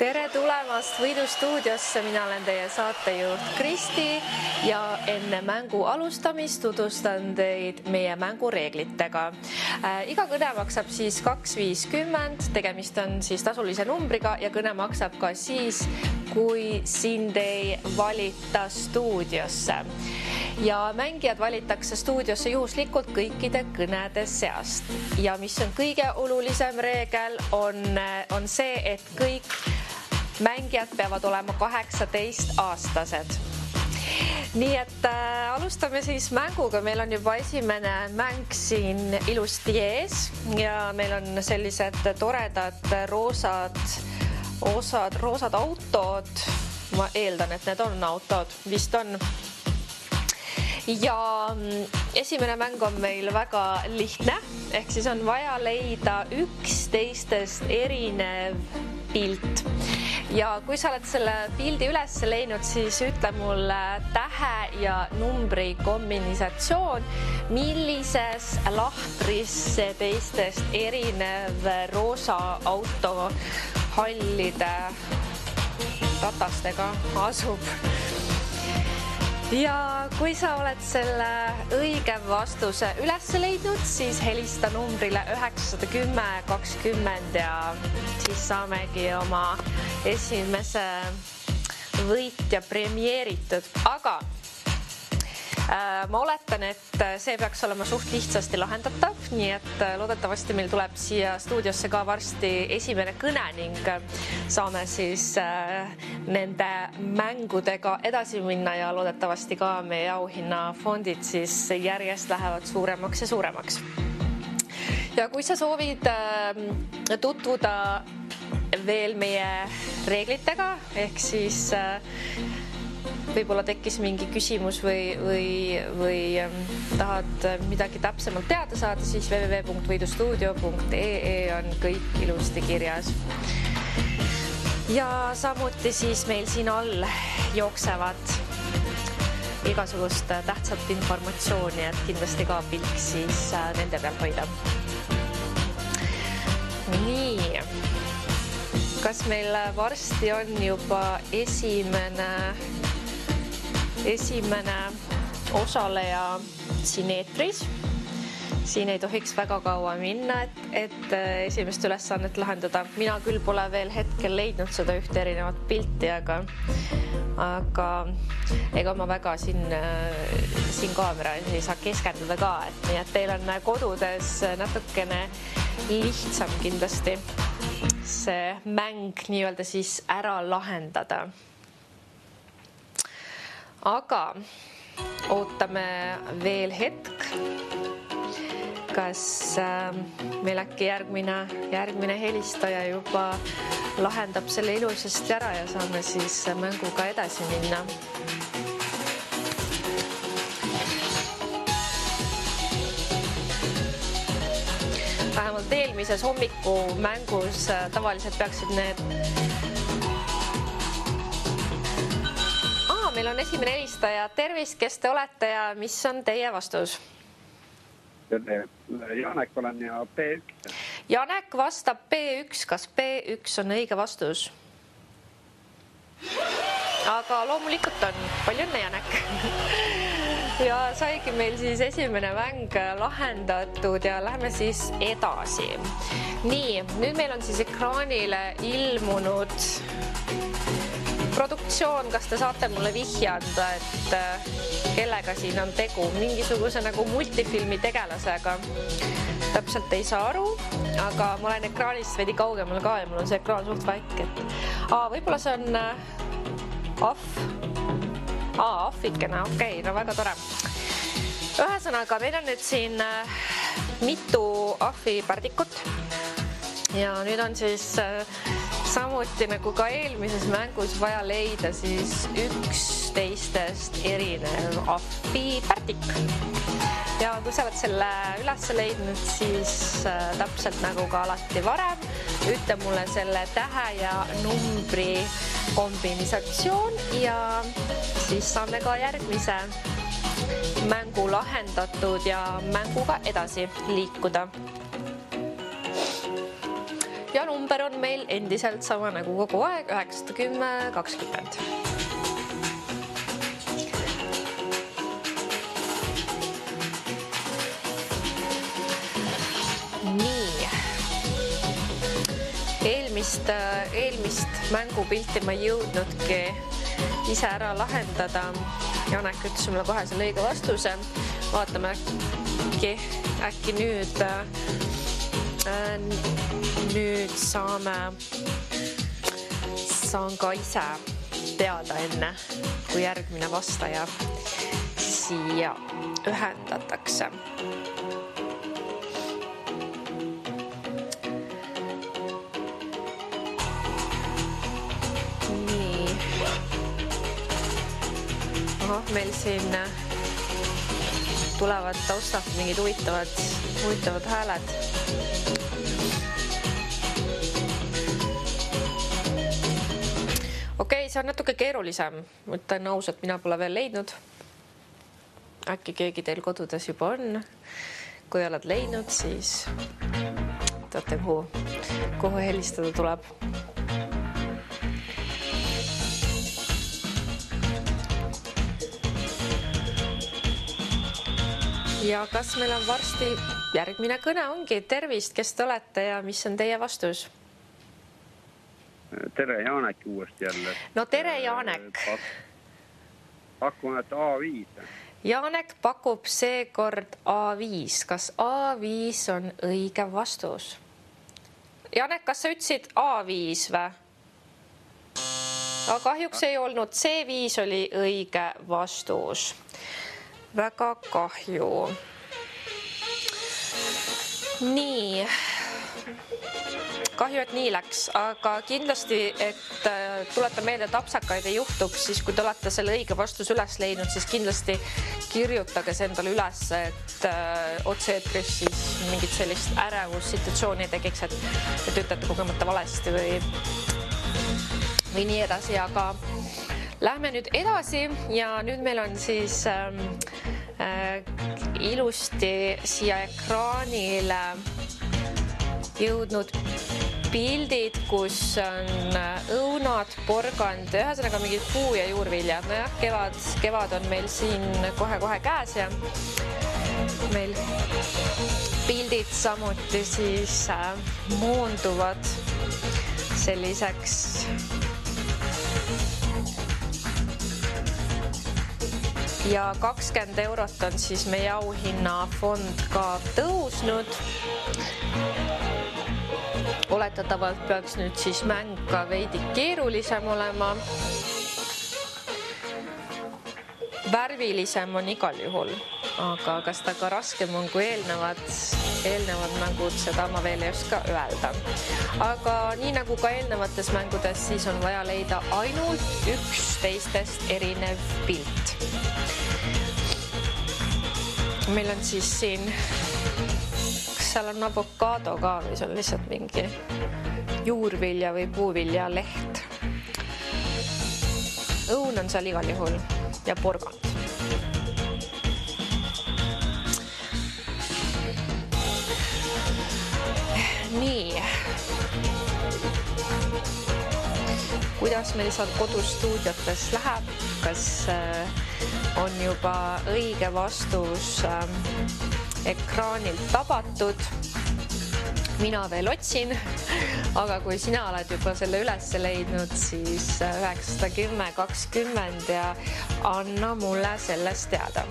Tere tulemast Võidustuudiosse, mina olen teie saatejuht Kristi ja enne mängu alustamist tutvustan teid meie mängureeglitega. Iga kõne maksab siis 2.50, tegemist on siis tasulise numbriga ja kõne maksab ka siis, kui sind ei valita stuudiosse. Ja mängijad valitakse stuudiosse juhuslikult kõikide kõnede seast. Ja mis on kõige olulisem reegel on see, et kõik mängijad peavad olema 18-aastased. Nii et alustame siis mänguga. Meil on juba esimene mäng siin ilusti ees ja meil on sellised toredad roosad autod. Ma eeldan, et need on autod. Vist on. Ja esimene mäng on meil väga lihtne, ehk siis on vaja leida üksteistest erinev pilt. Ja kui sa oled selle pildi üles leidnud, siis ütle mulle tähe ja numbri kombinatsioon, millises lahtris see teistest erinev roosa auto hallide ratastega asub. Ja kui sa oled selle õige vastuse üles leidnud, siis helista numbrile 910 20 ja siis saamegi oma esimese võitja premeeritud. Aga ma oletan, et see peaks olema suht lihtsasti lahendatav, nii et loodetavasti meil tuleb siia stuudiosse ka varsti esimene kõne ning saame siis nende mängudega edasi minna ja loodetavasti ka meie auhinnafondid siis järjest lähevad suuremaks ja suuremaks. Ja kui sa soovid tutvuda veel meie reeglitega, ehk siis võib-olla tekkis mingi küsimus või tahad midagi täpsemalt teada saada, siis www.võidustuudio.ee on kõik ilusti kirjas. Ja samuti siis meil siin all jooksevad igasugust tähtsat informatsiooni, et kindlasti ka pilk siis nende peal hoida. Nii, kas meil varsti on juba esimene osaleja siin eetris. Siin ei tohiks väga kaua minna, et esimest ülesannet lahendada. Mina küll pole veel hetkel leidnud seda ühte erinevat pilti, aga ega ma väga siin kaamera ei saa keskenduda ka. Nii et teil on kodudes natukene lihtsam kindlasti see mäng nii-öelda siis ära lahendada. Aga ootame veel hetk, kas meil äkki järgmine helistaja juba lahendab selle ilusasti ära ja saame siis mänguga edasi minna. Vähemalt eelmises hommiku mängus tavaliselt peaksid need meil on esimene helistaja. Tervist, kes te olete ja mis on teie vastus? Janek olen ja B1. Janek vastab B1. Kas B1 on õige vastus? Aga loomulikult on. Palju õnne, Janek. Ja saigi meil siis esimene mäng lahendatud ja läheme siis edasi. Nii, nüüd meil on siis ekraanile ilmunud produktsioon, kas te saate mulle vihja anda, et kellega siin on tegu? Mingisuguse nagu multifilmi tegelasega. Täpselt ei saa aru, aga ma olen ekraanist veidi kaugemal ka ja mul on see ekraan suht väike. Võib-olla see on ahvikene, okei, no väga tore. Ühesõnaga, meil on nüüd siin mitu ahvipärdikut ja nüüd on siis samuti nagu ka eelmises mängus vaja leida siis üksteistest erinev ahvipärdik. Ja kui sa oled selle üles leidnud, siis täpselt nagu ka alati varem, ütle mulle selle tähe ja numbri kombinatsioon ja siis saame ka järgmise mängu lahendatud ja mänguga edasi liikuda. ja number on meil endiselt sama nagu kogu aeg, 910 20. Nii. Eelmist mängupilti ma ei jõudnudki ise ära lahendada. Janek ütles mulle kohe selle õige vastuse. Vaatame äkki nüüd saan ka ise teada enne, kui järgmine vastaja siia ühendatakse. Nii. Meil siin tulevad taustalt mingid huvitavad hääled. Okei, see on natuke keerulisem. Mõtlen ausalt, mina pole veel leidnud. Äkki keegi teil kodudes juba on. Kui oled leidnud, siis teate, kuhu helistada tuleb. Ja kas meil on varsti järgmine kõne ongi? Tervist, kes te olete ja mis on teie vastus? Tere, Janek uuesti jälle. No tere, Janek. Pakun, et A5. Janek pakub seekord A5. Kas A5 on õige vastus? Janek, kas sa ütlesid A5 või? Aga kahjuks ei olnud. C5 oli õige vastus. Väga kahju. Nii. Kahju, et nii läks, aga kindlasti, et tuleta meelde, et apsakaid ei juhtuks, siis kui te olete selle õige vastus üles leidnud, siis kindlasti kirjutage see endale üles, et otse-eetris siis mingit sellist ärevussituatsiooni tegiks, et ütlete kogemata valesti või nii edasi, aga lähme nüüd edasi ja nüüd meil on siis ilusti siia ekraanile jõudnud pildid, kus on õunad, porgand, ühesõnaga mingid puu- ja juurviljad. Nojah, kevad on meil siin kohe-kohe käes ja meil pildid samuti siis moonduvad selliseks ja 20 eurot on siis meie auhinnafond ka tõusnud. Oletatavalt peaks nüüd siis mäng ka veidi keerulisem olema. Värvilisem on igal juhul, aga kas ta ka raskem on kui eelnevad mängud, seda ma veel ei oska öelda. Aga nii nagu ka eelnevates mängudes, siis on vaja leida ainult üks teistest erinev pilt. Meil on siis siin, kas seal on avokaado ka või see on lihtsalt mingi juurvilja või puuvilja leht. Õun on seal igal juhul ja porgand. Nii. Kuidas meil seal kodustuudiotes läheb? Kas on juba õige vastus ekraanil tabatud? Mina veel otsin, aga kui sina oled juba selle üles leidnud, siis 910 20 ja anna mulle sellest teada.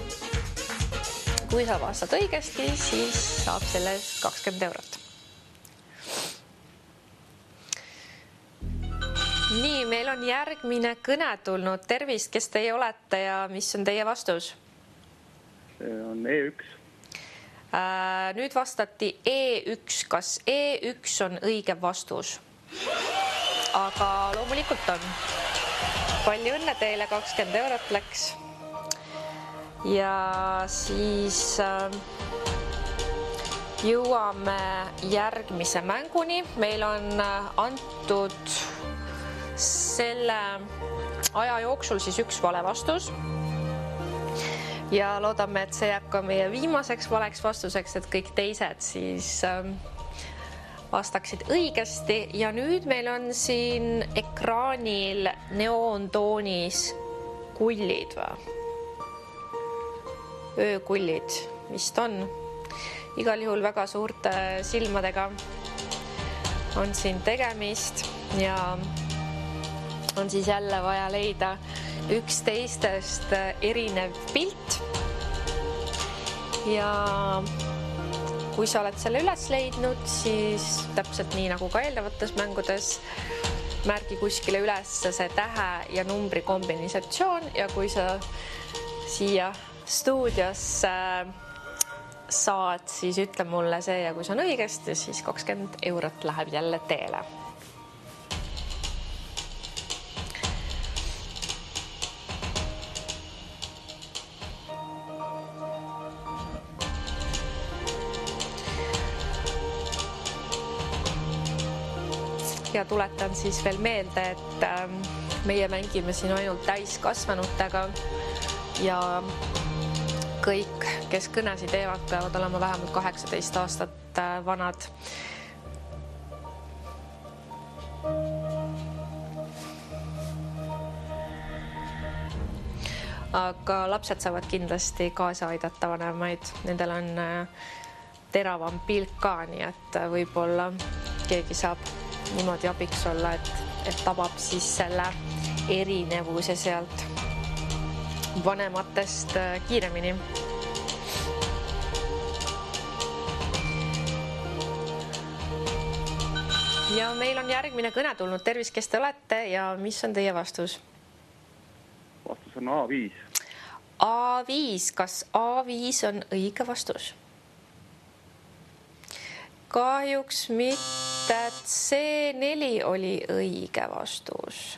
Kui sa vastad õigesti, siis saab sellest 20 eurot. Nii, meil on järgmine kõne tulnud. Tervist, kes teie olete ja mis on teie vastus? See on E1. Nüüd vastati E1. Kas E1 on õige vastus? Aga loomulikult on. Palju õnne teile, 20 eurot läks. Ja siis jõuame järgmise mänguni. Meil on antud selle aja jooksul siis üks vale vastus. Ja loodame, et see jääb ka meie viimaseks valeks vastuseks, et kõik teised siis vastaksid õigesti ja nüüd meil on siin ekraanil neoontoonis kullid või? Öökullid vist on. Igal juhul väga suurte silmadega on siin tegemist ja on siis jälle vaja leida üks teistest erinev pilt. Ja kui sa oled selle üles leidnud, siis täpselt nii nagu ka eelnevates mängudes märgi kuskile üles see tähe ja numbri kombinatsioon ja kui sa siia stuudiosse saad, siis ütle mulle see ja kui see on õigesti, siis 20 eurot läheb jälle teele. Ja tuletan siis veel meelde, et meie mängime siin ainult täiskasvanutega ja kõik, kes kõnesid teevad, peavad olema vähemalt 18 aastat vanad. Aga lapsed saavad kindlasti kaasa aidata vanemaid. Nendel on teravam pilk ka, nii et võib-olla keegi saab niimoodi abiks olla, et tabab siis selle erinevuse sealt vanematest kiiremini. Ja meil on järgmine kõne tulnud. Tervis, kes te olete ja mis on teie vastus? Vastus on A5. A5. Kas A5 on õige vastus? Kahjuks mitte, C4 oli õige vastus.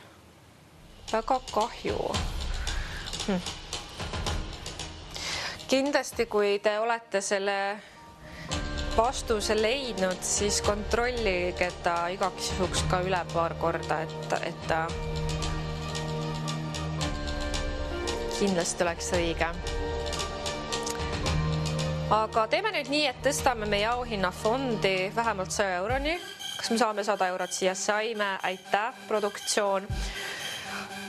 Väga kahju. Kindlasti, kui te olete selle vastuse leidnud, siis kontrollige ta igaks juhuks ka üle paar korda, et ta kindlasti oleks õige. Aga teeme nüüd nii, et tõstame meie auhinnafondi vähemalt 100 euroni. Kas me saame 100 eurot siia? Saime, aitäh, produktsioon.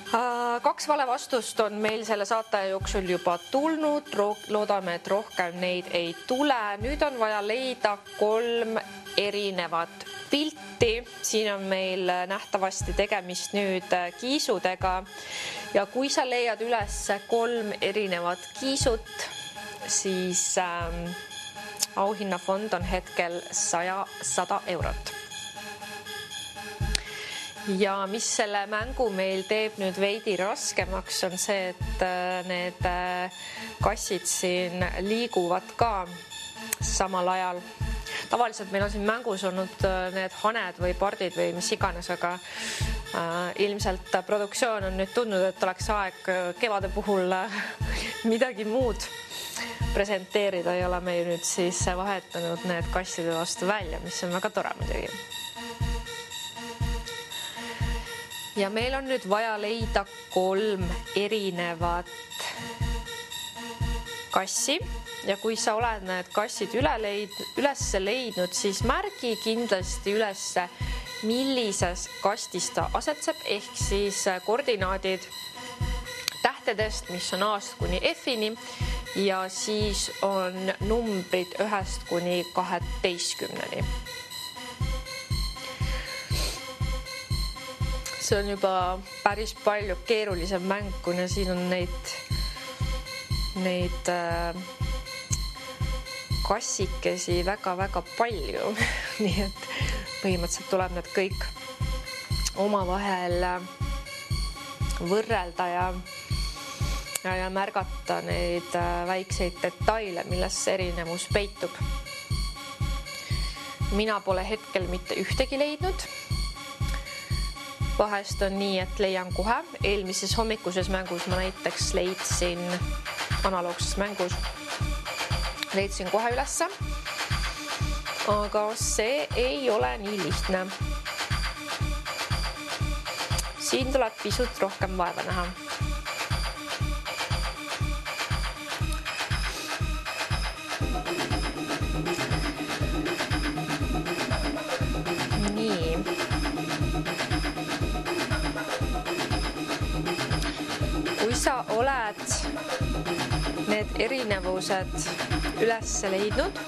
2 vale vastust on meil selle saate jooksul juba tulnud. Loodame, et rohkem neid ei tule. Nüüd on vaja leida 3 erinevat pilti. Siin on meil nähtavasti tegemist nüüd kiisudega. Ja kui sa leiad üles 3 erinevat kiisut, siis auhinnafond on hetkel 100 eurot. Ja mis selle mängu meil teeb nüüd veidi raskemaks, on see, et need kassid siin liiguvad ka samal ajal. Tavaliselt meil on siin mängus olnud need haned või pardid või mis iganes, aga ilmselt produktsioon on nüüd tundnud, et oleks aeg kevade puhul midagi muud presenteerida ja oleme ju nüüd siis vahetanud need kasside vastu välja, mis on väga tore muidugi. Ja meil on nüüd vaja leida 3 erinevat kassi ja kui sa oled need kassid üles leidnud, siis märgi kindlasti üles, millises kastis ta asetseb, ehk siis koordinaadid tähtedest, mis on A-st kuni F-ini ja siis on numbrid 1-st kuni 12-ni. See on juba päris palju keerulisem mäng, kuna siin on neid kassikesi väga-väga palju. Nii et põhimõtteliselt tuleb need kõik omavahel võrrelda ja märgata neid väikseid detaile, milles erinevus peitub. Mina pole hetkel mitte ühtegi leidnud. Vahest on nii, et leian kohe. Eelmises hommikuses mängus ma näiteks leidsin, analoogses mängus, leidsin kohe ülesse. Aga see ei ole nii lihtne. Siin tuleb pisut rohkem vaeva näha. erinevused üles leidnud,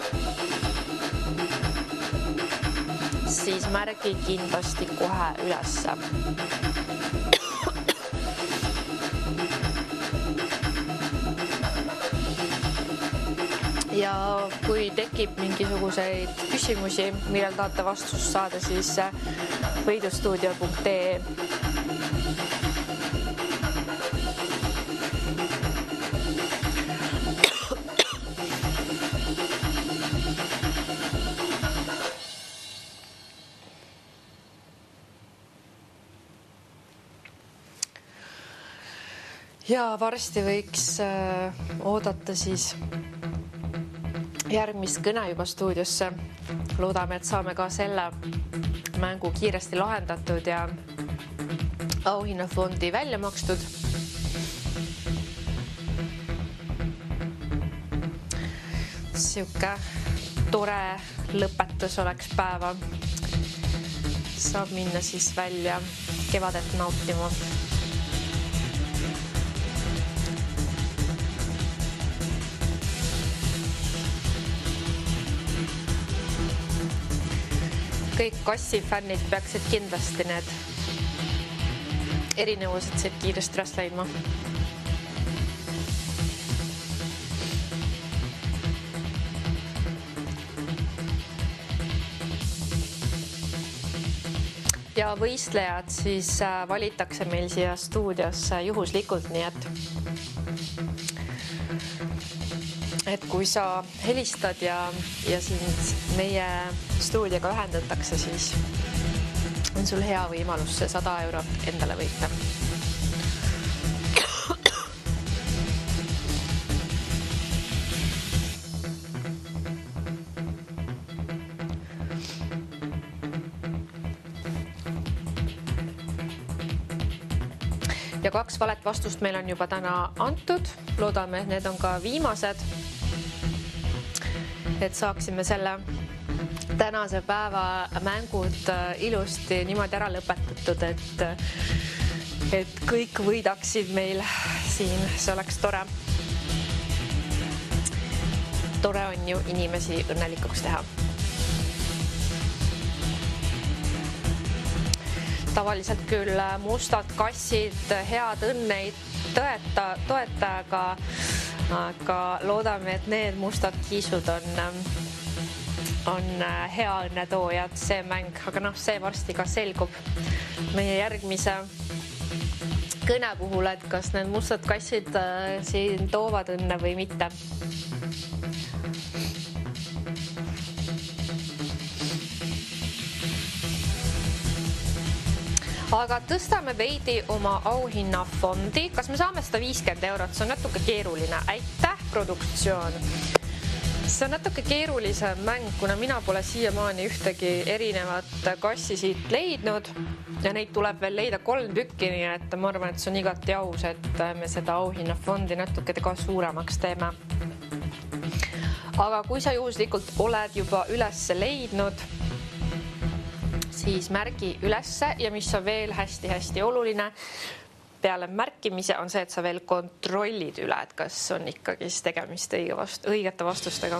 siis märgi kindlasti kohe ülesse. Ja kui tekib mingisuguseid küsimusi, millel tahate vastust saada, siis võidustuudio.ee. Ja varsti võiks oodata siis järgmist kõne juba stuudiosse. Loodame, et saame ka selle mängu kiiresti lahendatud ja auhinnafondi välja makstud. Siuke tore lõpetus oleks päeva. Saab minna siis välja kevadet nautima. Kõik kassifännid peaksid kindlasti need erinevused siit kiiresti üles leidma. Ja võistlejad siis valitakse meil siia stuudiosse juhuslikult, nii et kui sa helistad ja sind meie stuudioga ühendatakse, siis on sul hea võimalus see 100 eurot endale võita. Ja 2 valet vastust meil on juba täna antud. Loodame, et need on ka viimased. Et saaksime selle tänase päeva mängud ilusti niimoodi ära lõpetatud, et kõik võidaksid meil siin. See oleks tore. Tore on ju inimesi õnnelikuks teha. Tavaliselt küll mustad kassid head õnne ei toeta, aga loodame, et need mustad kiisud on hea õnnetoojad see mäng, aga see varsti ka selgub meie järgmise kõne puhul, et kas need mustad kassid siin toovad õnne või mitte. Aga tõstame veidi oma auhinnafondi. Kas me saame 150 eurot? See on natuke keeruline. Aitäh, produktsioon! See on natuke keerulisem mäng, kuna mina pole siiamaani ühtegi erinevat kassi siit leidnud ja neid tuleb veel leida 3 tükki, nii et ma arvan, et see on igati aus, et me seda auhinnafondi natuke ka suuremaks teeme. Aga kui sa juhuslikult oled juba üles leidnud, siis märgi ülesse ja mis on veel hästi-hästi oluline peale märkimise on see, et sa veel kontrollid üle, et kas on ikkagi tegemist õigete vastustega.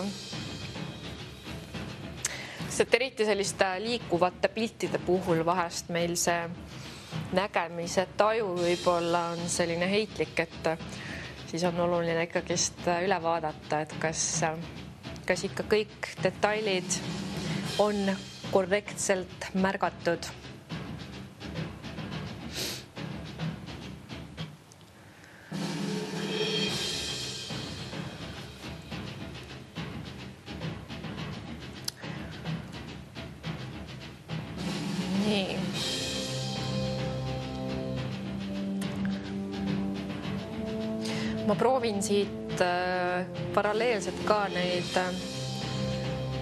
Sest eriti selliste liikuvate piltide puhul vahest meil see nägemise taju võib-olla on selline heitlik, et siis on oluline ikkagist üle vaadata, et kas ikka kõik detailid on korrektselt märgatud. Nii. Ma proovin siit paralleelselt ka neid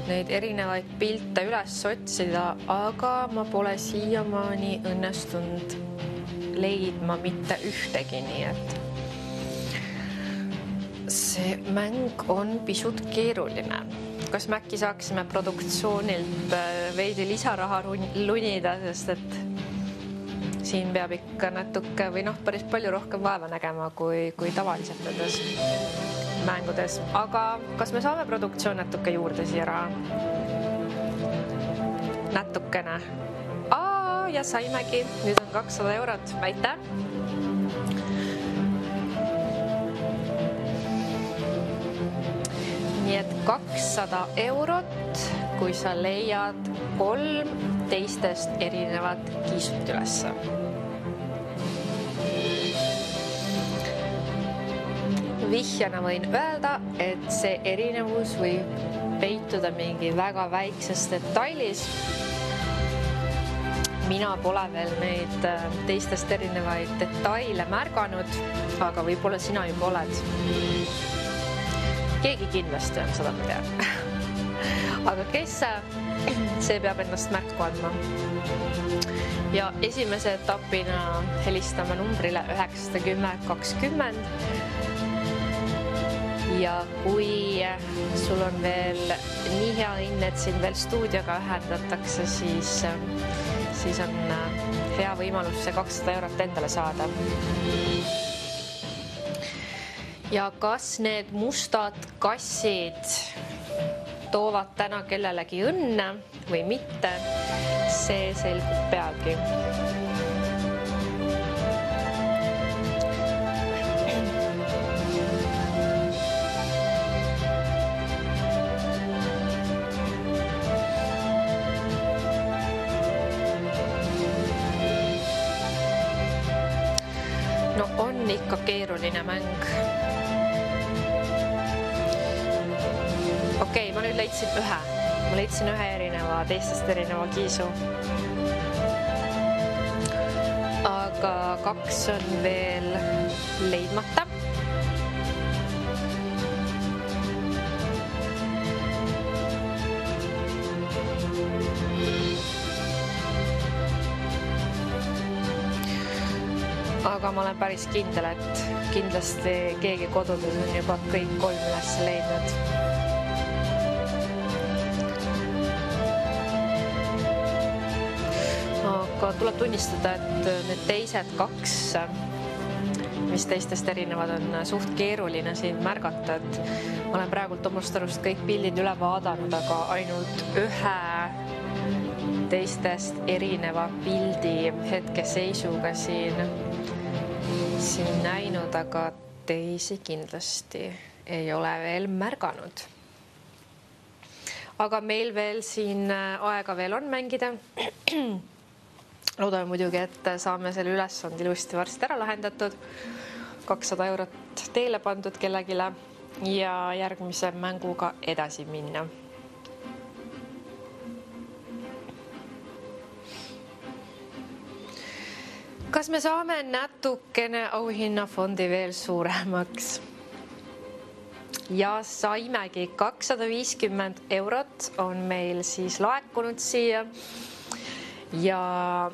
erinevaid pilte üles otsida, aga ma pole siiamaani õnnestunud leidma mitte ühtegi, nii et see mäng on pisut keeruline. Kas me äkki saaksime produktsioonilt veidi lisaraha lunida, sest et siin peab ikka natuke või päris palju rohkem vaeva nägema kui tavaliselt nendes mängudes, aga kas me saame produktsioon natuke juurde siia raha? Natukene. Ja saimegi, nüüd on 200 eurot, aitäh! Nii et 200 eurot, kui sa leiad 3 teistest erinevat kiisut ülesse. Vihjana võin öelda, et see erinevus võib peituda mingi väga väikses detailis. Mina pole veel neid teistest erinevaid detaile märganud, aga võib-olla sina juba oled. Keegi kindlasti on, seda ma tean. Aga kes see peab endast märku andma. Ja esimese etapina helistame numbrile 910 20. Ja kui sul on veel nii hea õnn, et sind veel stuudioga ühendatakse, siis on hea võimalus see 200 eurot endale saada. Ja kas need mustad kassid toovad täna kellelegi õnne või mitte, see selgub peagi. No on ikka keeruline mäng. Okei, ma nüüd leidsin ühe. Ma leidsin ühe teistest erineva kiisu. Aga 2 on veel leidmata. Aga ma olen päris kindel, et kindlasti keegi kodudes on juba kõik 3 üles leidnud. Aga tuleb tunnistada, et need teised 2, mis teistest erinevad, on suht keeruline siin märgata, et ma olen praegult omast arust kõik pildid üle vaadanud, aga ainult ühe teistest erineva pildi hetkeseisuga siin näinud, aga teisi kindlasti ei ole veel märganud. Aga meil veel siin aega veel on mängida. Loodame muidugi, et saame selle ülesand ilusti varsti ära lahendatud. 200 eurot teele pandud kellegile ja järgmise mänguga edasi minna. Kas me saame natukene auhinnafondi veel suuremaks? Ja saimegi 250 eurot on meil siis laekunud siia. Ja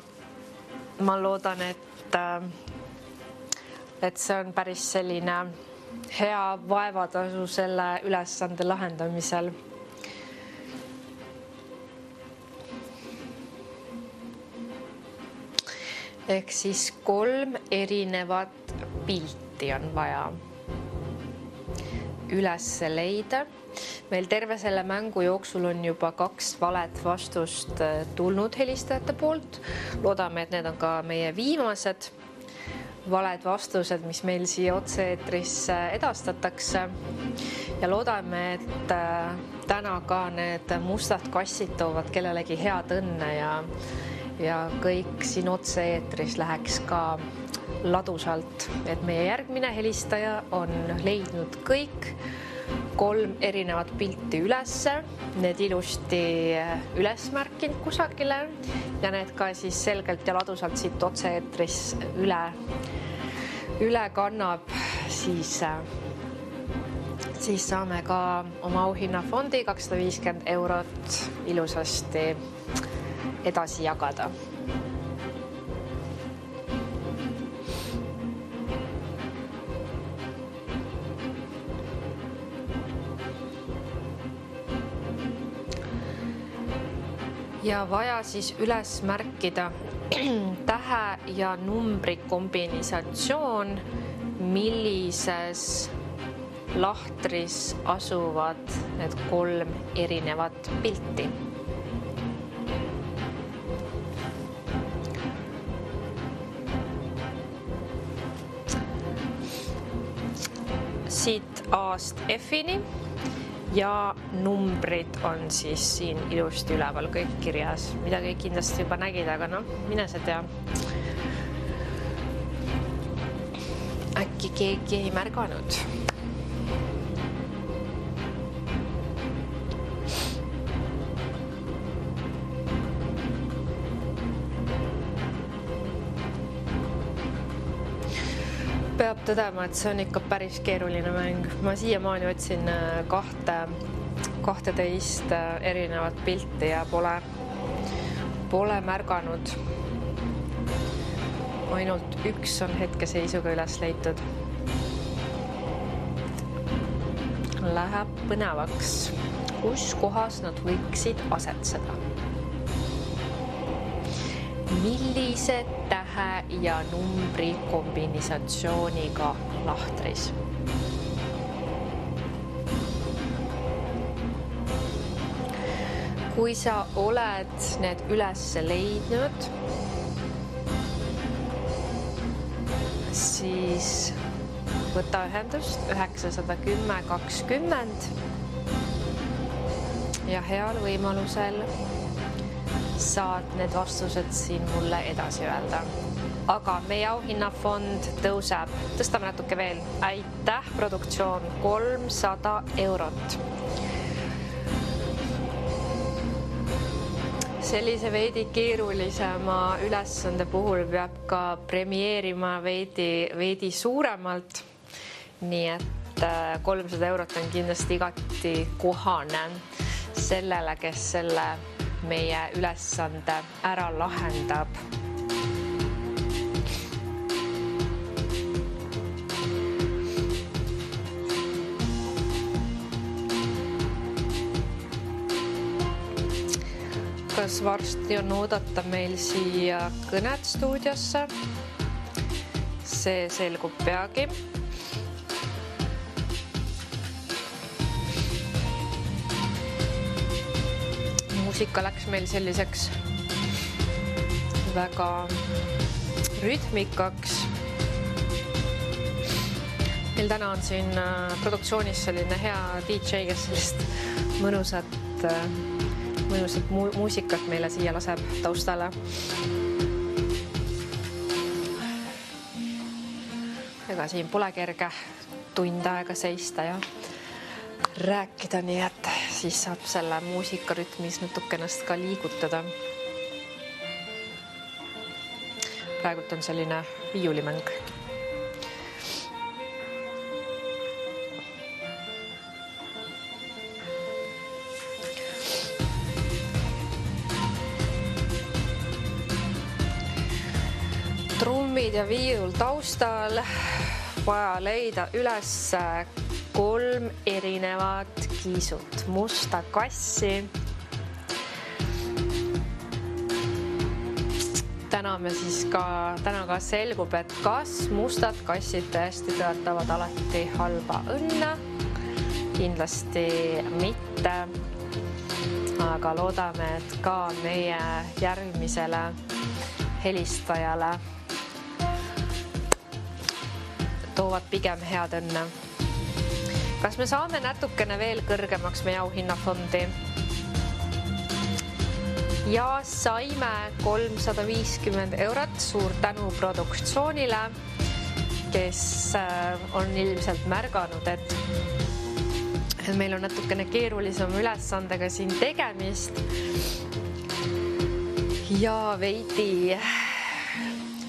ma loodan, et see on päris selline hea vaevatasu selle ülesande lahendamisel. Ehk siis 3 erinevat pilti on vaja üles leida. Meil terve selle mängu jooksul on juba 2 valet vastust tulnud helistajate poolt. Loodame, et need on ka meie viimased valed vastused, mis meil siia otse-eetris edastatakse. Ja loodame, et täna ka need mustad kassid toovad kellelegi head õnne ja kõik siin otse-eetris läheks ka ladusalt, et meie järgmine helistaja on leidnud kõik 3 erinevat pilti ülesse, need ilusti üles märkinud kusagile ja need ka siis selgelt ja ladusalt siit otse-eetris üle kannab, siis saame ka oma auhinnafondi 250 eurot ilusasti edasi jagada. Ja vaja siis üles märkida tähe ja numbri kombinatsioon, millises lahtris asuvad need 3 erinevat pilti. Siit A-st F-ini ja numbrid on siis siin ilusti üleval kõik kirjas, mida kõik kindlasti juba nägid, aga noh, mine sa tea. Äkki keegi ei märganud. Peab tõdema, et see on ikka päris keeruline mäng. Ma siiamaani otsin 12 erinevat pilti ja pole märganud. Ainult üks on hetkeseisuga üles leitud. Läheb põnevaks, kus kohas nad võiksid asetseda. Millise tähe ja numbri kombinatsiooniga lahtris? Kui sa oled need üles leidnud, siis võta ühendust 910 20 ja heal võimalusel saad need vastused siin mulle edasi öelda. Aga meie auhinnafond tõuseb, tõstame natuke veel. Aitäh, produktsioon, 300 eurot. Sellise veidi keerulisema ülesande puhul peab ka premeerima veidi suuremalt. Nii et 300 eurot on kindlasti igati kohane sellele, kes selle meie ülesande ära lahendab. Kas varsti on oodata meil siia kõned stuudiosse? See selgub peagi. Muusika läks meil selliseks väga rütmikaks. Meil täna on siin produktsioonis selline hea DJ, kes sellist mõnusat muusikat meile siia laseb taustale. Ega siin pole kerge tund aega seista ja rääkida, nii et siis saab selle muusikarütmis natuke ennast ka liigutada. Praegult on selline viiulimäng. Trummid ja viiul taustal, vaja leida üles 3 erinevat kiisut, musta kassi. Täna ka selgub, et kas mustad kassid tõesti tõotavad alati halba õnne. Kindlasti mitte, aga loodame, et ka meie järgmisele helistajale toovad pigem head õnne. Kas me saame natukene veel kõrgemaks meie auhinnafondi? Ja saime 350 eurot. Suur tänu produktsioonile, kes on ilmselt märganud, et meil on natukene keerulisem ülesandega siin tegemist ja veidi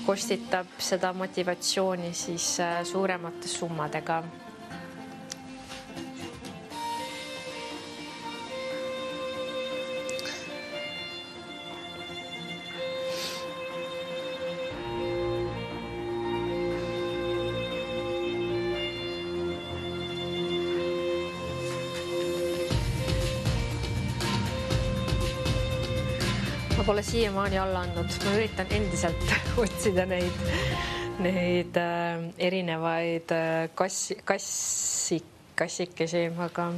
kostitab seda motivatsiooni siis suuremate summadega. Ma pole siiamaani alla andnud, ma üritan endiselt otsida neid erinevaid kassikesi, aga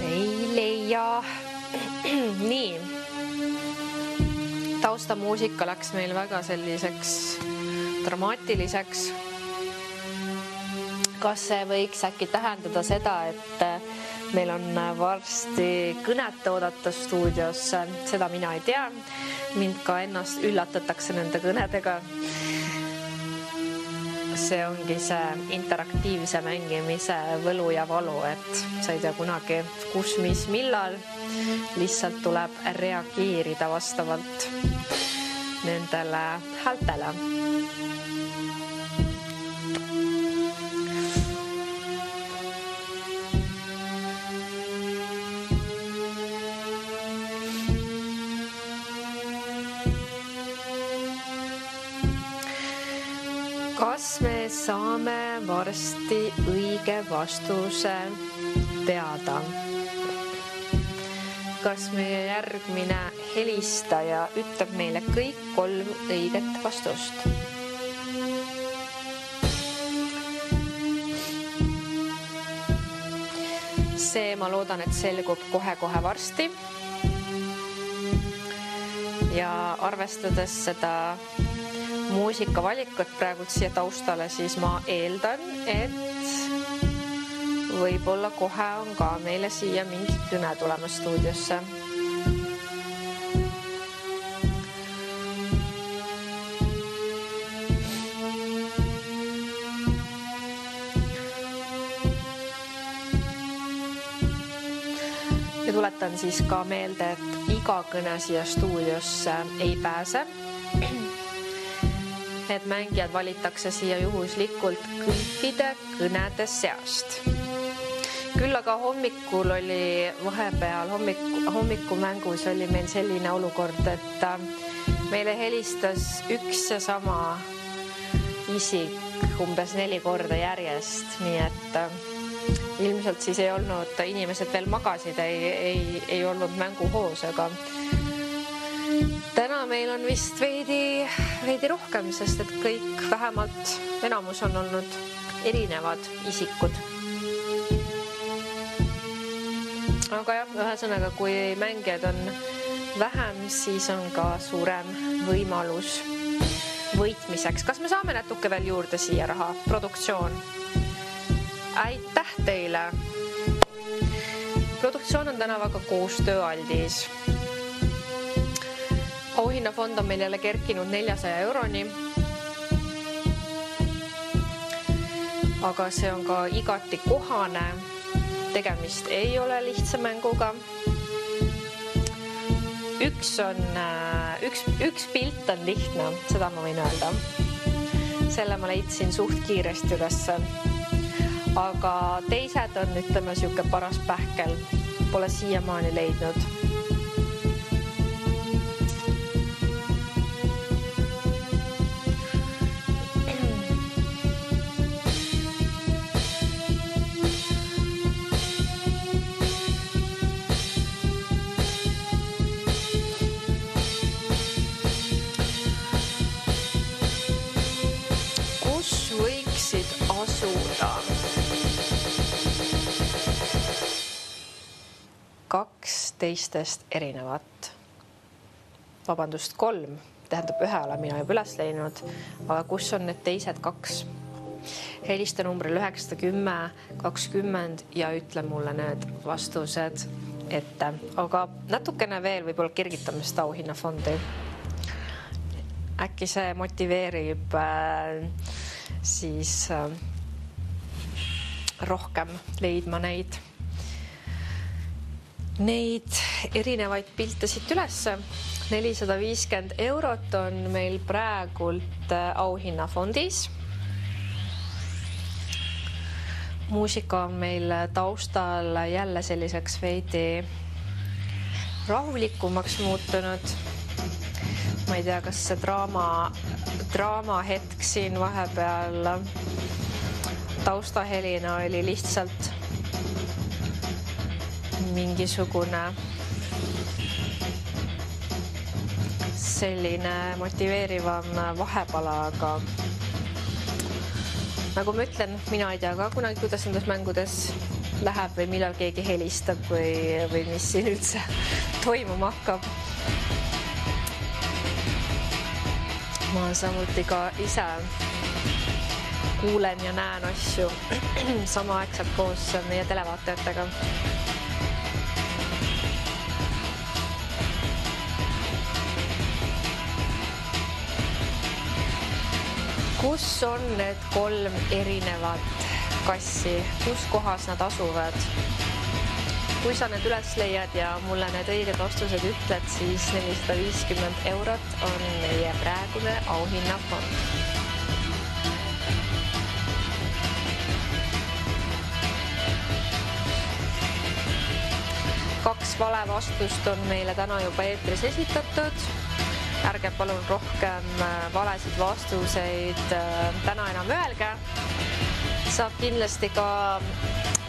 ei leia. Nii. Taustamuusika läks meil väga selliseks dramaatiliseks. Kas see võiks äkki tähendada seda, et meil on varsti kõnet oodata stuudiosse? Seda mina ei tea. Mind ka ennast üllatatakse nende kõnedega. See ongi see interaktiivse mängimise võlu ja valu, et sa ei tea kunagi, kus, mis, millal. Lihtsalt tuleb reageerida vastavalt nendele häältele. Kas me saame varsti õige vastuse teada? Kas meie järgmine helistaja ütleb meile kõik 3 õiget vastust? See ma loodan, et selgub kohe varsti. Ja arvestades seda muusikavalikut praegult siia taustale, siis ma eeldan, et võib-olla kohe on ka meile siia mingi kõne tulemas stuudiosse. Ja tuletan siis ka meelde, et iga kõne siia stuudiosse ei pääse. Need mängijad valitakse siia juhuslikult kõikide kõnede seast. Küll aga hommikul oli vahepeal, hommikumängus oli meil selline olukord, et meile helistas üks ja sama isik umbes 4 korda järjest, nii et ilmselt siis ei olnud, inimesed veel magasid, ei olnud mänguhoos, aga täna meil on vist veidi rohkem, sest et kõik, vähemalt enamus on olnud erinevad isikud. Aga jah, ühesõnaga, kui mängijad on vähem, siis on ka suurem võimalus võitmiseks. Kas me saame natuke veel juurde siia raha? Produktsioon. Aitäh teile! Produktsioon on täna väga koostööaldis. Auhinnafond on meil jälle kerkinud 400 euroni. Aga see on ka igati kohane. Tegemist ei ole lihtsa mänguga. Üks pilt on lihtne, seda ma võin öelda. Selle ma leidsin suht kiiresti ülesse. Aga teised on, ütleme, siuke paras pähkel. Pole siiamaani leidnud. Asuda. 12 erinevat. Vabandust, 3. Tähendab, ühe olen mina juba üles leidnud. Aga kus on need teised 2? Helista numbril 910 20 ja ütle mulle need vastused ette. Aga natukene veel võib-olla kergitamist auhinnafondi. Äkki see motiveerib siis rohkem leidma neid erinevaid pilte siit ülesse. 450 eurot on meil praegult auhinnafondis. Muusika on meil taustal jälle selliseks veidi rahulikumaks muutunud. Ma ei tea, kas see draama hetk siin vahepeal taustahelina oli lihtsalt mingisugune selline motiveerivam vahepala, aga nagu ma ütlen, mina ei tea ka kunagi, kuidas nendes mängudes läheb või millal keegi helistab või mis siin üldse toimuma hakkab. Ma samuti ka ise kuulen ja näen asju samaaegselt koos meie televaatajatega. Kus on need 3 erinevat kassi, kus kohas nad asuvad? Kui sa need üles leiad ja mulle need õiged vastused ütled, siis 450 eurot on meie praegune auhinnafond. Kaks vale vastust on meile täna juba eetris esitatud. Ärge palun rohkem valesid vastuseid täna enam öelge. Saab kindlasti ka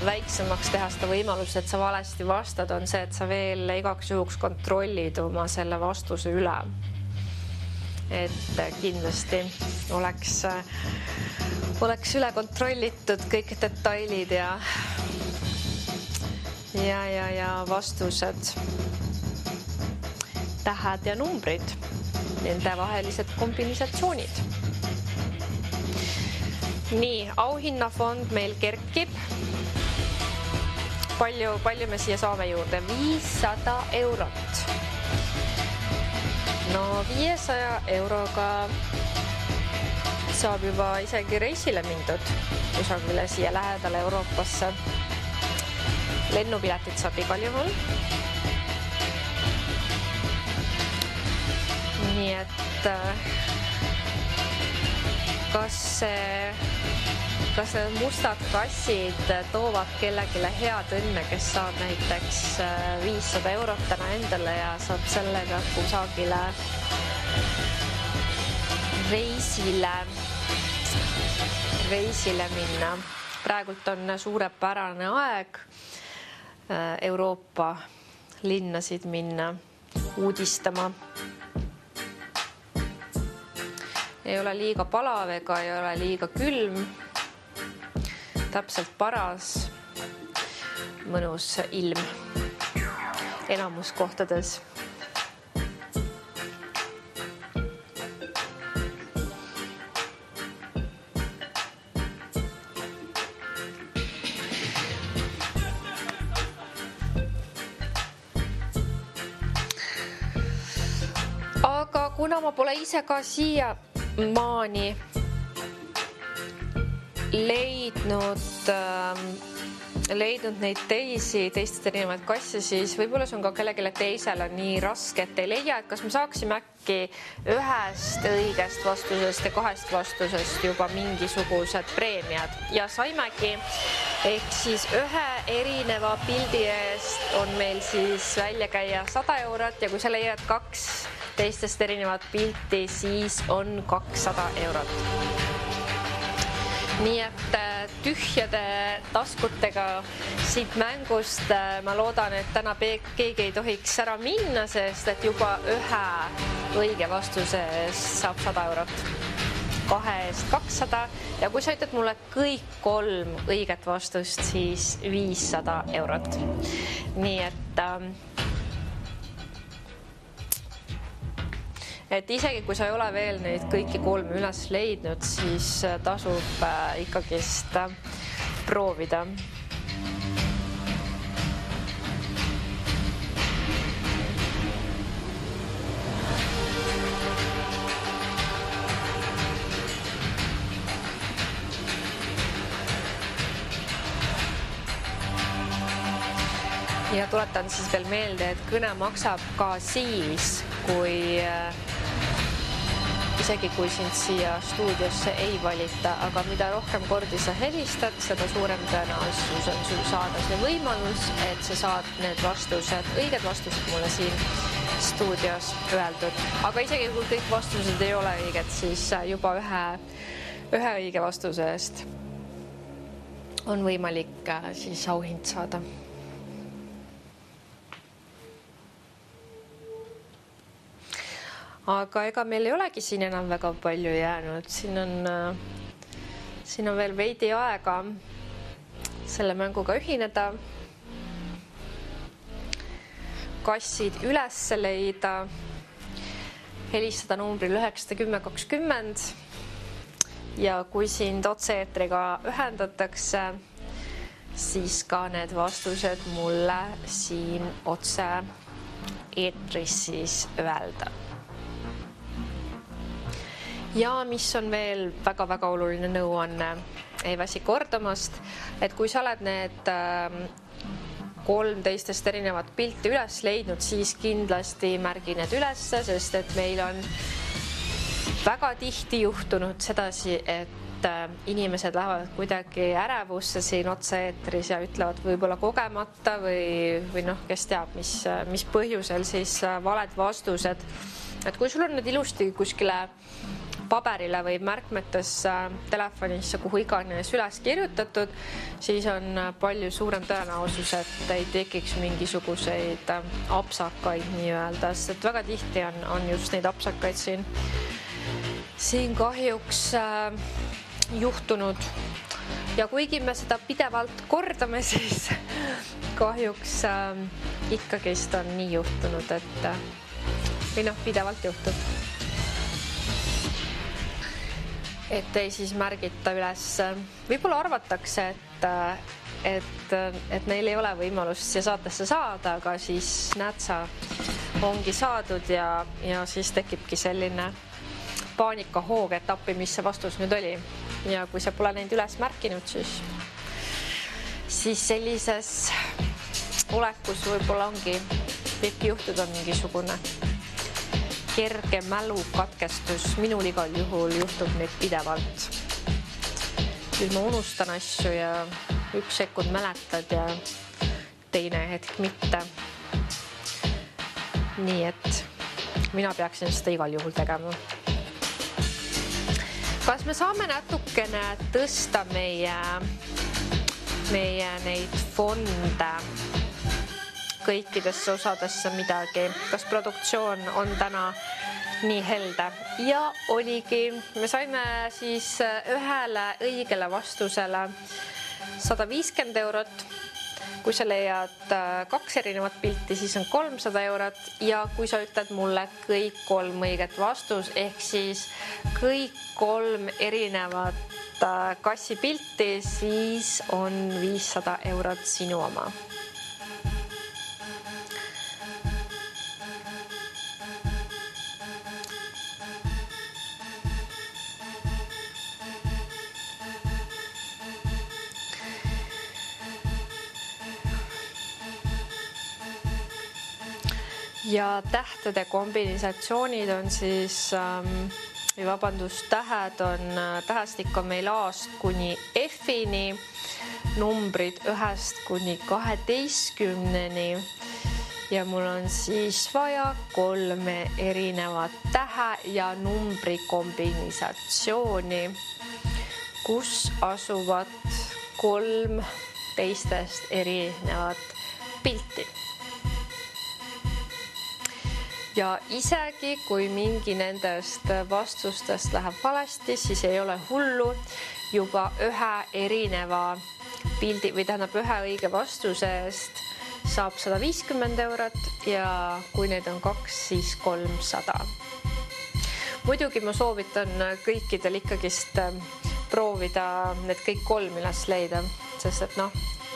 väiksemaks teha seda võimalust, et sa valesti vastad, on see, et sa veel igaks juhuks kontrollid oma selle vastuse üle. Et kindlasti oleks üle kontrollitud kõik detailid ja vastused, tähed ja numbrid, nende vahelised kombinatsioonid. Nii, auhinnafond meil kerkib. Palju me siia saame juurde? 500 eurot. No 500 euroga saab juba isegi reisile mindud kusagile siia lähedale Euroopasse. Lennupiletit saab igal juhul. Nii et kas need mustad kassid toovad kellegile head õnne, kes saab näiteks 500 eurot täna endale ja saab sellega kusagile reisile minna. Praegult on suurepärane aeg Euroopa linnasid minna uudistama. Ei ole liiga palav ega ei ole liiga külm. Täpselt paras, mõnus ilm enamus kohtades. Aga kuna ma pole ise ka siiamaani leidnud neid teistest erinevaid kasse, siis võib-olla see on ka kellelegi teisele nii raske, et ei leia, et kas me saaksime äkki ühest õigest vastusest ja 2 vastusest juba mingisugused preemiad ja saimegi, ehk siis ühe erineva pildi eest on meil siis välja käia 100 eurot ja kui sa leiad 2 teistest erinevat pilti, siis on 200 eurot. Nii et tühjade taskutega siit mängust ma loodan, et täna keegi ei tohiks ära minna, sest et juba ühe õige vastuse eest saab 100 eurot. 2 eest 200 ja kui sa ütled mulle kõik 3 õiget vastust, siis 500 eurot. Nii et isegi kui sa ei ole veel neid kõiki 3 üles leidnud, siis tasub ikkagist proovida. Ja tuletan siis veel meelde, et kõne maksab ka siis, isegi kui sind siia stuudiosse ei valita, aga mida rohkem kordi sa helistad, seda suurem tõenäosus on sul saada see võimalus, et sa saad need õiged vastused mulle siin stuudios öeldud. Aga isegi kui kõik vastused ei ole õiged, siis juba ühe õige vastuse eest on võimalik siis auhind saada. Aga ega meil ei olegi siin enam väga palju jäänud. Siin on siin on veel veidi aega selle mänguga ühineda. Kassid üles leida, helistada numbril 910 20 ja kui sind otse-eetriga ühendatakse, siis ka need vastused mulle siin otse eetris siis öelda. Ja mis on veel väga-väga oluline nõuanne, ei väsi kordamast, et kui sa oled need 13 erinevat pilti üles leidnud, siis kindlasti märgi need üles, sest et meil on väga tihti juhtunud sedasi, et inimesed lähevad kuidagi ärevusse siin otse-eetris ja ütlevad võib-olla kogemata või noh, kes teab, mis põhjusel siis valed vastused. Et kui sul on need ilusti kuskile paberile või märkmetes telefonisse, kuhu iganes üles kirjutatud, siis on palju suurem tõenäosus, et ei tekiks mingisuguseid apsakaid nii-öelda, sest et väga tihti on just neid apsakaid siin kahjuks juhtunud. Ja kuigi me seda pidevalt kordame, siis kahjuks ikkagist on nii juhtunud, et või noh, pidevalt juhtub. Et ei siis märgita üles. Võib-olla arvatakse, et neil ei ole võimalust siia saatesse saada, aga siis näed sa, ongi saadud ja siis tekibki selline paanikahoog, et appi, mis see vastus nüüd oli. Ja kui sa pole neid üles märkinud, siis sellises olekus võib-olla võibki juhtuda mingisugune kerge mälukatkestus. Minul igal juhul juhtub neid pidevalt. Küll ma unustan asju ja 1 sekund mäletad ja teine hetk mitte. Nii et mina peaksin seda igal juhul tegema. Kas me saame natukene tõsta meie neid fonde kõikidesse osadesse midagi? Kas produktsioon on täna nii helde? Ja oligi, me saime siis ühele õigele vastusele 150 eurot. Kui sa leiad 2 erinevat pilti, siis on 300 eurot. Ja kui sa ütled mulle kõik 3 õiget vastus, ehk siis kõik 3 erinevat kassi pilti, siis on 500 eurot sinu oma. Ja tähtede kombinatsioonid on siis, tähed on, tähestik on meil A-st kuni F-ini, numbrid 1-st kuni 12-ni ja mul on siis vaja 3 erinevat tähe ja numbri kombinatsiooni, kus asuvad 3 teistest erinevat pilti. Ja isegi kui mingi nendest vastustest läheb valesti, siis ei ole hullu. Juba 1 erineva pildi või tähendab 1 õige vastuse eest saab 150 eurot ja kui neid on 2, siis 300. Muidugi ma soovitan kõikidel ikkagist proovida need kõik 3 üles leida, sest et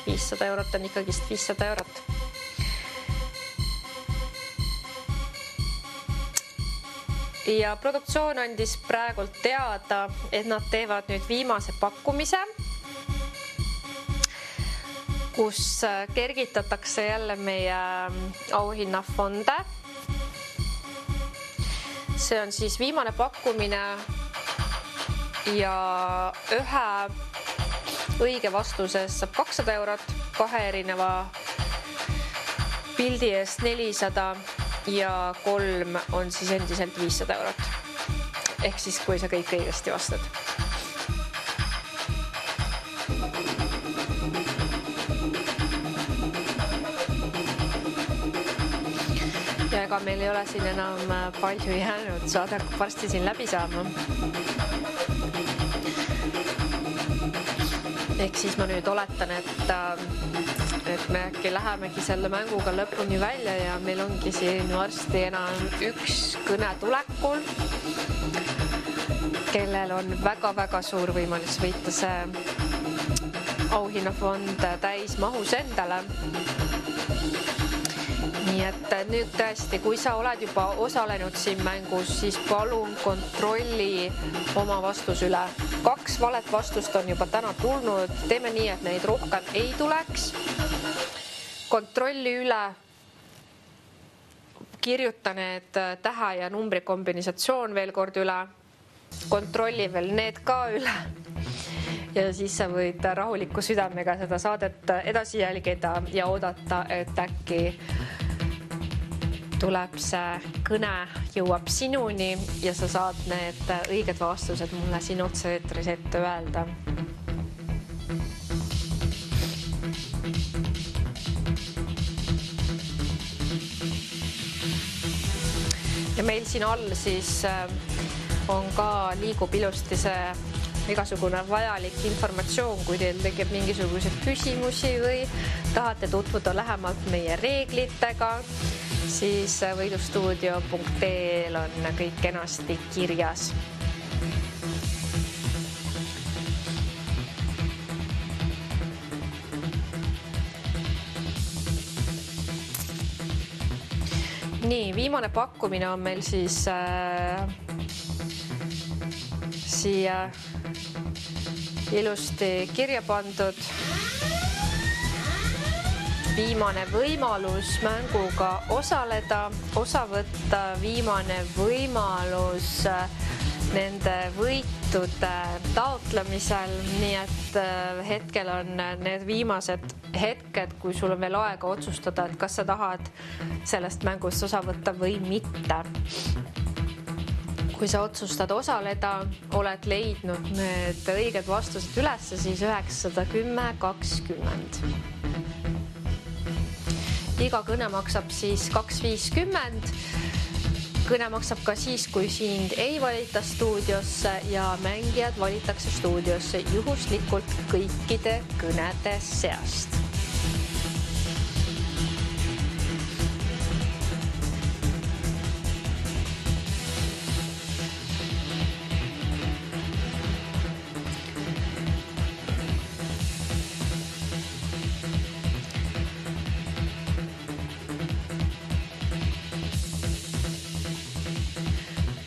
500 eurot on ikkagist 500 eurot. Ja produktsioon andis praegult teada, et nad teevad nüüd viimase pakkumise, kus kergitatakse jälle meie auhinnafonde. See on siis viimane pakkumine ja 1 õige vastusest saab 200 eurot, 2 erineva pildi eest 400 ja 3 on siis endiselt 500 eurot. Ehk siis, kui sa kõik õigesti vastad. Ja ega meil ei ole siin enam palju jäänud, saade hakkab varsti siin läbi saama. Ehk siis ma nüüd oletan, et me äkki lähemegi selle mänguga lõpuni välja ja meil ongi siin varsti enam üks kõne tulekul, kellel on väga-väga suur võimalus võita see auhinnafond täismahus endale. Nii et nüüd tõesti, kui sa oled juba osalenud siin mängus, siis palun kontrolli oma vastus üle. 2 valet vastust on juba täna tulnud. Teeme nii, et neid rohkem ei tuleks. Kontrolli üle. Kirjuta need tähe- ja numbri kombinatsioon veel kord üle. Kontrolli veel need ka üle. Ja siis sa võid rahuliku südamega seda saadet edasi jälgida ja oodata, et äkki tuleb see kõne, jõuab sinuni ja sa saad need õiged vastused mulle siin otse-eetris ette öelda. Ja meil siin all siis on ka liigub ilusti see igasugune vajalik informatsioon, kui teil tekib mingisuguseid küsimusi või tahate tutvuda lähemalt meie reeglitega, siis võidustuudio.ee on kõik kenasti kirjas. Nii, viimane pakkumine on meil siis siia ilusti kirja pandud. Viimane võimalus mänguga osaleda, osa võtta, viimane võimalus nende võitude taotlemisel, nii et hetkel on need viimased hetked, kui sul on veel aega otsustada, et kas sa tahad sellest mängust osa võtta või mitte. Kui sa otsustad osaleda, oled leidnud need õiged vastused üles, siis 910-20. Iga kõne maksab siis 2,50. Kõne maksab ka siis, kui sind ei valita stuudiosse ja mängijad valitakse stuudiosse juhuslikult kõikide kõnede seast.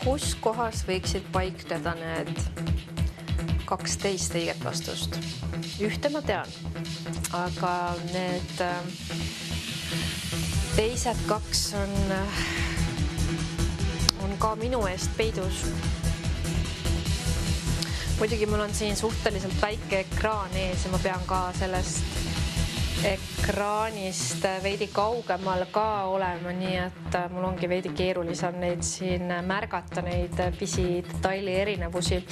Kus kohas võiksid paikneda need 12 õiget vastust? Ühte ma tean, aga need teised 2 on ka minu eest peidus. Muidugi mul on siin suhteliselt väike ekraan ees ja ma pean ka sellest ekraanist veidi kaugemal ka olema, nii et mul ongi veidi keerulisem neid siin märgata, neid pisidetaili erinevusi.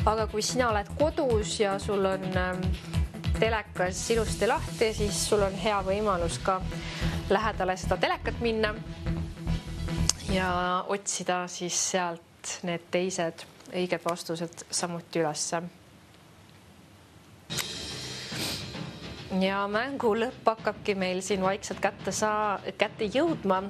Aga kui sina oled kodus ja sul on telekas ilusti lahti, siis sul on hea võimalus ka lähedale seda telekat minna ja otsida siis sealt need teised õiged vastused samuti ülesse. Ja mängu lõpp hakkabki meil siin vaikselt kätte jõudma.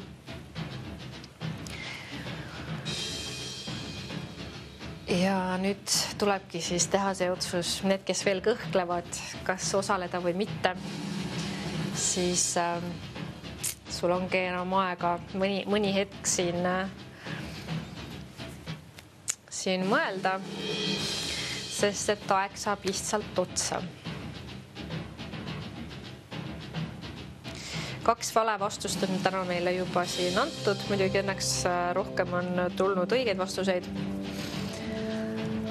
Ja nüüd tulebki siis teha see otsus, need, kes veel kõhklevad, kas osaleda või mitte, siis sul ongi enam aega mõni hetk siin mõelda, sest et aeg saab lihtsalt otsa. 2 vale vastust on täna meile juba siin antud, muidugi õnneks rohkem on tulnud õigeid vastuseid.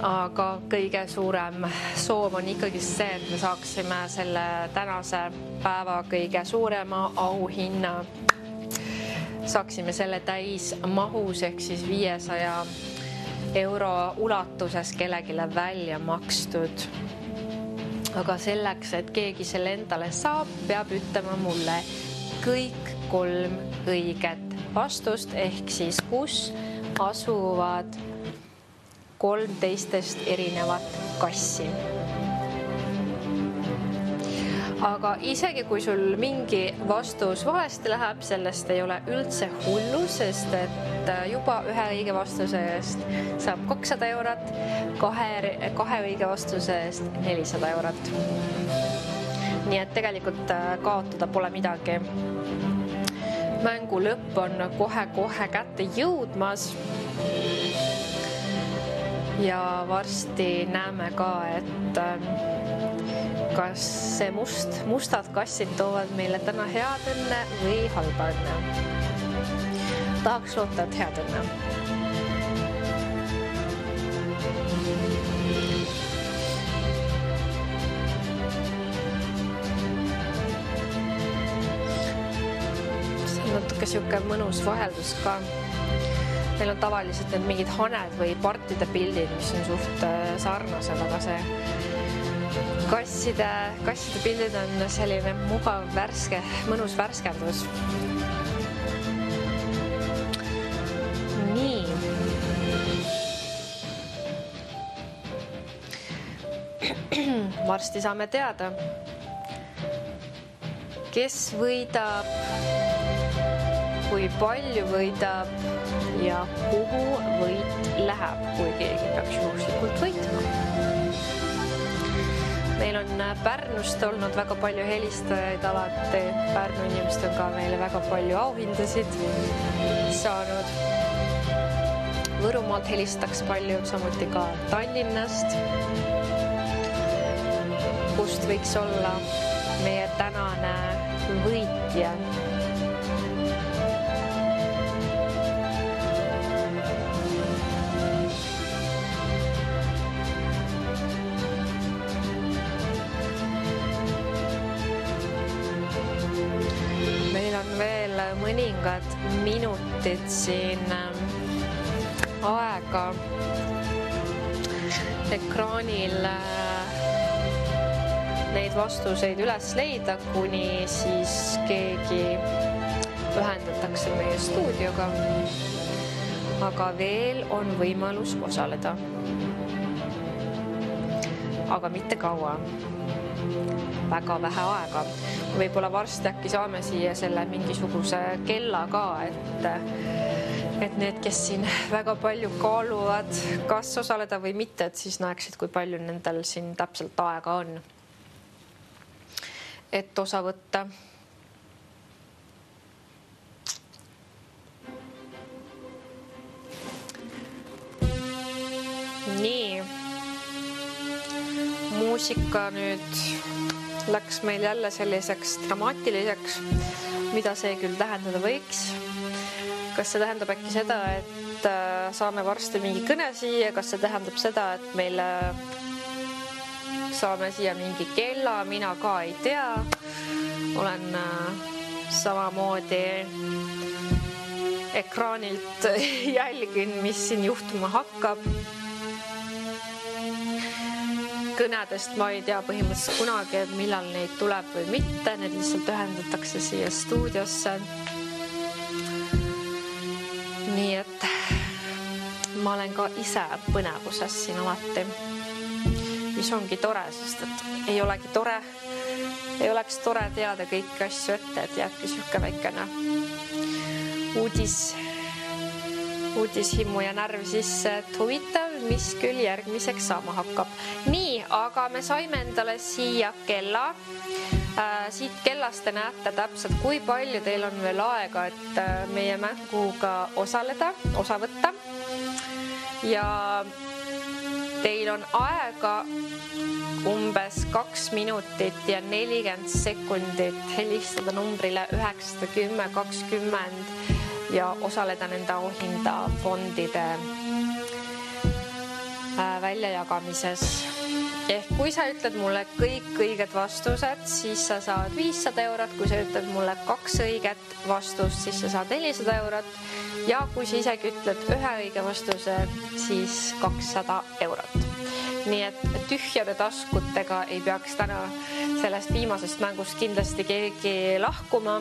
Aga kõige suurem soov on ikkagi see, et me saaksime selle tänase päeva kõige suurema auhinna. Saaksime selle täis mahus ehk siis 500 € ulatuses kellegile välja makstud. Aga selleks, et keegi selle endale saab, peab ütlema mulle kõik 3 õiget vastust ehk siis kus asuvad 13 erinevat kassi. aga isegi kui sul mingi vastus valesti läheb, sellest ei ole üldse hullu, sest et juba ühe õige vastuse eest saab 200 eurot, kahe õige vastuse eest 400 eurot. Nii et tegelikult kaotada pole midagi. Mängu lõpp on kohe kätte jõudmas. Ja varsti näeme ka, et kas see mustad kassid toovad meile täna head õnne või halba õnne. Tahaks loota, et head õnne. See on natuke siuke mõnus vaheldus ka. Meil on tavaliselt need mingid haned või partide pildid, mis on suht sarnased, aga see kasside pildid on selline mugav, mõnus värskendus. Nii. Varsti saame teada, kes võidab, kui palju võidab ja kuhu võit läheb, kui keegi peaks juhuslikult võitma. Meil on Pärnust olnud väga palju helistajaid alati. Pärnu inimesed on ka meile väga palju auhindasid saanud. Võrumaalt helistaks palju, samuti ka Tallinnast, kust võiks olla meie tänane võitja. Veel mõningad minutid siin aega ekraanil neid vastuseid üles leida, kuni siis keegi ühendatakse meie stuudioga. Aga veel on võimalus osaleda. Aga mitte kaua. Väga vähe aega. Võib-olla varsti äkki saame siia selle mingisuguse kella ka, et need, kes siin väga palju kaaluvad, kas osaleda või mitte, et siis näeksid, kui palju nendel siin täpselt aega on, et osa võtta. Nii. Muusika nüüd läks meil jälle selliseks dramaatiliseks, mida see küll tähendada võiks. Kas see tähendab äkki seda, et saame varsti mingi kõne siia, kas see tähendab seda, et meil saame siia mingi kella, mina ka ei tea. Olen samamoodi ekraanilt jälgin, mis siin juhtuma hakkab. Kõnedest ma ei tea põhimõtteliselt kunagi, millal neid tuleb või mitte. Need lihtsalt ühendatakse siia stuudiosse. Nii et ma olen ka ise põnevuses siin alati, mis ongi tore, sest et ei oleks tore teada kõiki asju ette, et jääbki siuke väikene uudishimmu ja närv sisse, et huvitav, mis küll järgmiseks saama hakkab. Nii, aga me saime endale siia kella. Siit kellast te näete täpselt, kui palju teil on veel aega, et meie mänguga osa võtta. Ja teil on aega umbes 2 minutit ja 40 sekundit helistada numbrile 910 20 ja osaleda nende auhindafondide väljajagamises. Ehk kui sa ütled mulle kõik õiged vastused, siis sa saad 500 eurot. Kui sa ütled mulle 2 õiget vastust, siis sa saad 400 eurot. Ja kui sa isegi ütled 1 õige vastuse, siis 200 eurot. Nii et tühjade taskutega ei peaks täna sellest viimasest mängust kindlasti keegi lahkuma.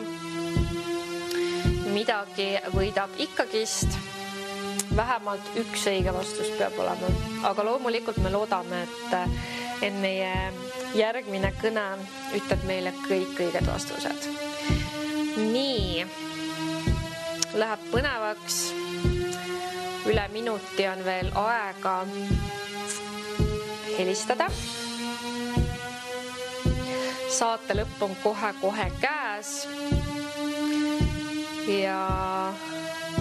Midagi võidab ikkagist. Vähemalt 1 õige vastus peab olema. Aga loomulikult me loodame, et meie järgmine kõne ütleb meile kõik õiged vastused. Nii, läheb põnevaks. Üle minuti on veel aega helistada. Saate lõpp on kohe käes. Ja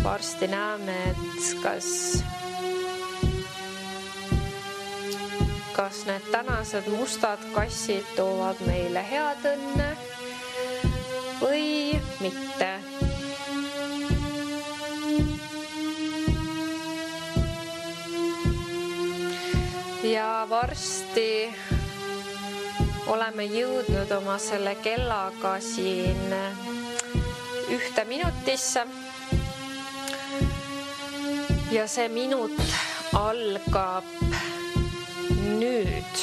varsti näeme, et kas need tänased mustad kassid toovad meile head õnne või mitte. Ja varsti oleme jõudnud oma selle kellaga siin 1 minutisse. Ja see minut algab nüüd.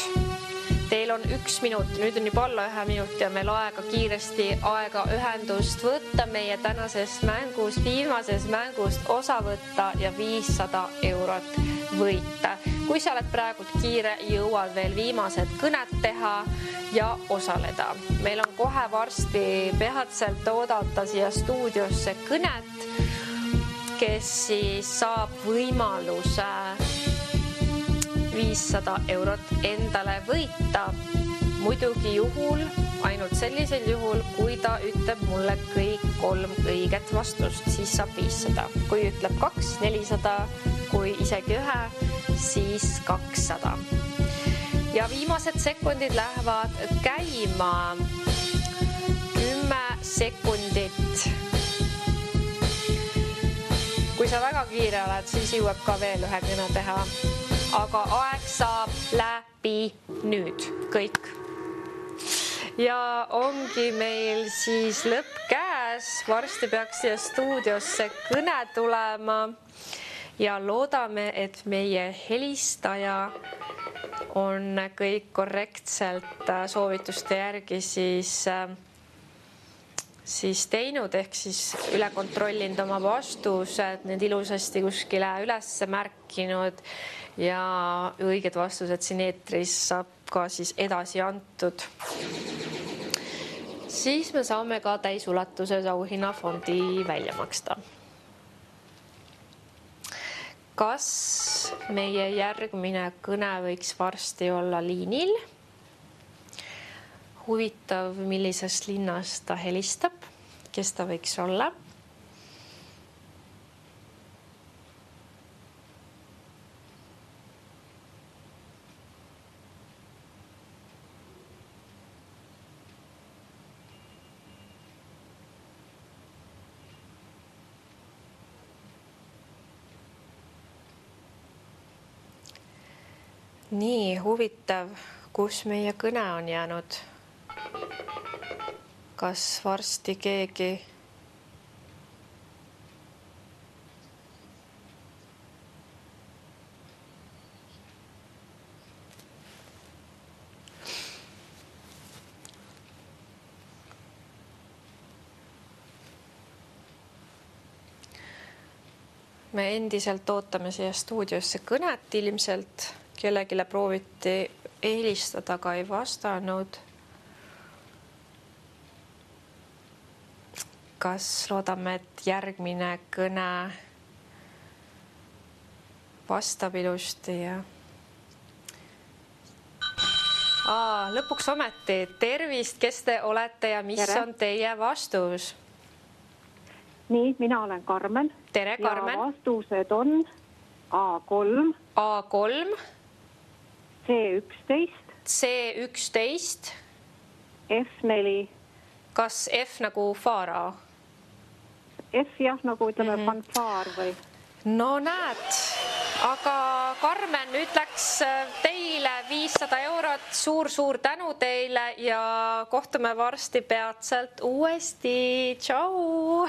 Teil on 1 minut, nüüd on juba alla 1 minuti ja meil kiiresti aega ühendust võtta meie tänasest mängust, viimasest mängust osa võtta ja 500 eurot võita. Kui sa oled praegu kiire, jõuad veel viimased kõned teha ja osaleda. Meil on kohe varsti peatselt oodata siia stuudiosse kõnet, kes siis saab võimaluse 500 eurot endale võita. Muidugi juhul, ainult sellisel juhul, kui ta ütleb mulle kõik 3 õiget vastust, siis saab 500. Kui ütleb 2, 400, kui isegi 1, siis 200. Ja viimased sekundid lähevad käima. 10 sekundit. Kui sa väga kiire oled, siis jõuab ka veel 1 kõne teha. Aga aeg saab läbi nüüd kõik. Ja ongi meil siis lõpp käes. Varsti peaks siia stuudiosse kõne tulema ja loodame, et meie helistaja on kõik korrektselt soovituste järgi siis teinud, ehk siis üle kontrollinud oma vastused, need ilusasti kuskile üles märkinud ja õiged vastused siin eetris saab ka siis edasi antud. Siis me saame ka täisulatuses auhinnafondi välja maksta. Kas meie järgmine kõne võiks varsti olla liinil? Huvitav, millisest linnast ta helistab, kes ta võiks olla. Nii huvitav, kus meie kõne on jäänud. Kas varsti keegi me endiselt ootame siia stuudiosse kõnet ilmselt. Kellegile prooviti helistada, aga ei vastanud. Kas loodame, et järgmine kõne vastab ilusti ja lõpuks ometi. Tervist, kes te olete ja mis on teie vastus? Nii, mina olen Karmen. Tere, Karmen. Ja vastused on A3. A3. C11. C11. F4. Kas F nagu Faara? F jah, nagu ütleme fanfaar või? No näed, aga Karmen ütleks teile 500 eurot. Suur tänu teile ja kohtume varsti peatselt uuesti. Tšau!